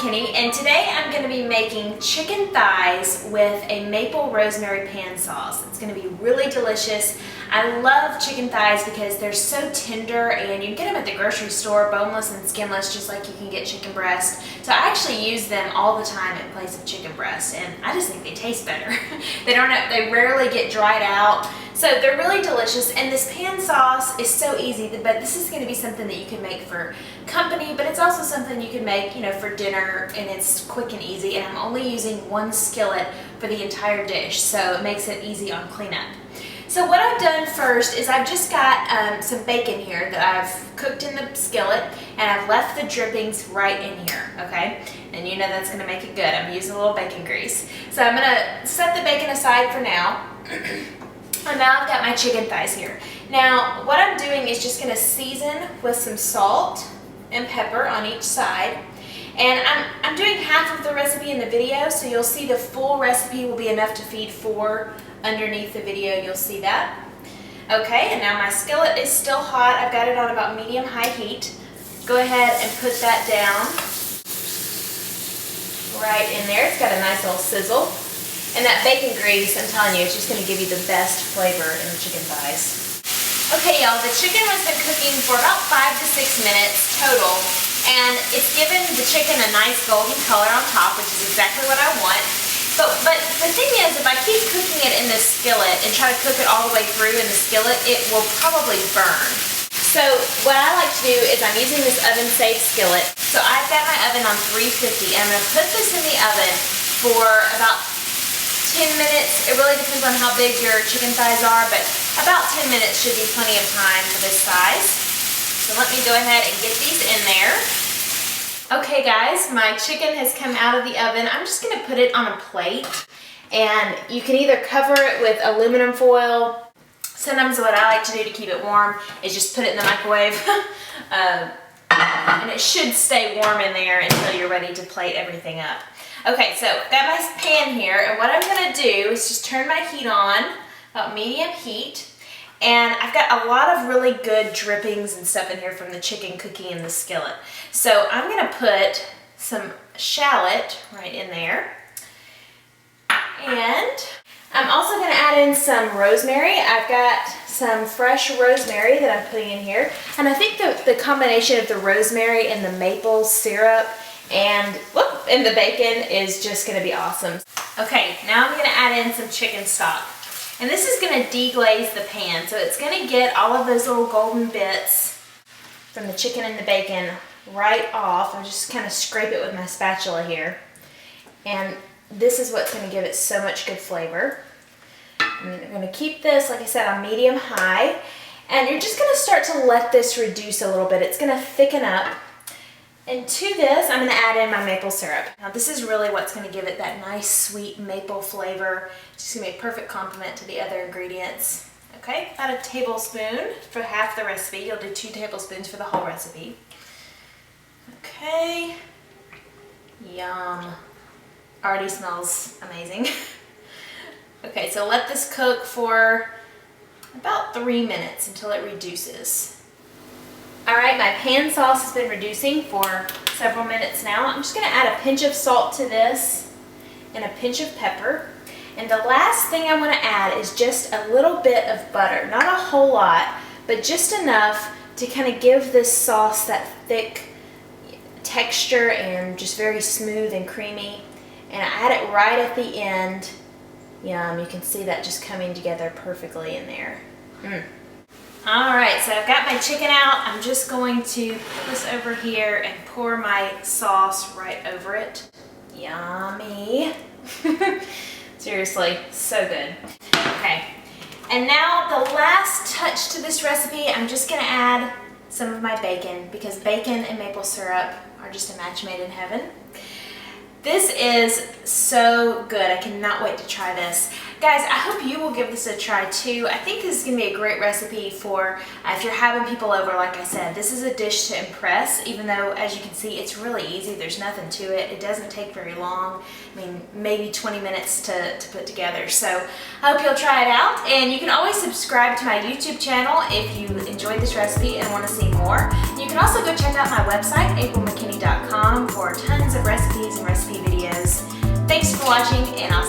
Kenny, and today I'm going to be making chicken thighs with a maple rosemary pan sauce. It's going to be really delicious. I love chicken thighs because they're so tender, and you can get them at the grocery store, boneless and skinless, just like you can get chicken breast. So I actually use them all the time in place of chicken breast, and I just think they taste better. They rarely get dried out. So they're really delicious, and this pan sauce is so easy, but this is going to be something that you can make for company, but it's also something you can make, for dinner, and it's quick and easy, and I'm only using one skillet for the entire dish, so it makes it easy on cleanup. So what I've done first is I've just got some bacon here that I've cooked in the skillet, and I've left the drippings right in here, okay? And you know that's going to make it good. I'm using a little bacon grease. So I'm going to set the bacon aside for now. And now I've got my chicken thighs here. Now, what I'm doing is just gonna season with some salt and pepper on each side. And I'm doing half of the recipe in the video, so you'll see the full recipe will be enough to feed 4 underneath the video. You'll see that. Okay, and now my skillet is still hot. I've got it on about medium-high heat. Go ahead and put that down right in there. It's got a nice little sizzle. And that bacon grease, I'm telling you, it's just going to give you the best flavor in the chicken thighs. Okay, y'all, the chicken has been cooking for about 5 to 6 minutes total, and it's given the chicken a nice golden color on top, which is exactly what I want. But the thing is, if I keep cooking it in this skillet and try to cook it all the way through in the skillet, it will probably burn. So what I like to do is I'm using this oven-safe skillet. So I've got my oven on 350, and I'm going to put this in the oven for about 10 minutes. It really depends on how big your chicken thighs are, but about 10 minutes should be plenty of time for this size. So let me go ahead and get these in there. Okay guys, my chicken has come out of the oven. I'm just going to put it on a plate, and you can either cover it with aluminum foil. Sometimes what I like to do to keep it warm is just put it in the microwave. And it should stay warm in there until you're ready to plate everything up. Okay, so I've got my pan here, and what I'm going to do is just turn my heat on, about medium heat, and I've got a lot of really good drippings and stuff in here from the chicken cooking in the skillet. So I'm going to put some shallot right in there, and I'm also going to add in some rosemary. I've got some fresh rosemary that I'm putting in here, and I think the combination of the rosemary and the maple syrup and the bacon is just going to be awesome. Okay, now I'm going to add in some chicken stock. And this is going to deglaze the pan, so it's going to get all of those little golden bits from the chicken and the bacon right off. I'll just kind of scrape it with my spatula here. And this is what's going to give it so much good flavor. I'm going to keep this, like I said, on medium-high. And you're just going to start to let this reduce a little bit. It's going to thicken up. And to this, I'm going to add in my maple syrup. Now this is really what's going to give it that nice sweet maple flavor. It's just going to be a perfect complement to the other ingredients. Okay, about a tablespoon for half the recipe. You'll do 2 tablespoons for the whole recipe. Okay, yum. Already smells amazing. Okay, so let this cook for about 3 minutes until it reduces. Alright, my pan sauce has been reducing for several minutes now. I'm just going to add a pinch of salt to this and a pinch of pepper. And the last thing I want to add is just a little bit of butter. Not a whole lot, but just enough to kind of give this sauce that thick texture and just very smooth and creamy. And I add it right at the end. Yum, you can see that just coming together perfectly in there. Alright, so I've got my chicken out. I'm just going to put this over here and pour my sauce right over it. Yummy. Seriously, so good. Okay, and now the last touch to this recipe, I'm just going to add some of my bacon, because bacon and maple syrup are just a match made in heaven. This is so good. I cannot wait to try this. Guys, I hope you will give this a try too. I think this is going to be a great recipe for if you're having people over. Like I said, this is a dish to impress, even though, as you can see, it's really easy. There's nothing to it. It doesn't take very long. I mean, maybe 20 minutes to put together. So I hope you'll try it out. And you can always subscribe to my YouTube channel if you enjoyed this recipe and want to see more. You can also go check out my website, aprilmckinney.com, for tons of recipes and recipe videos. Thanks for watching, and I'll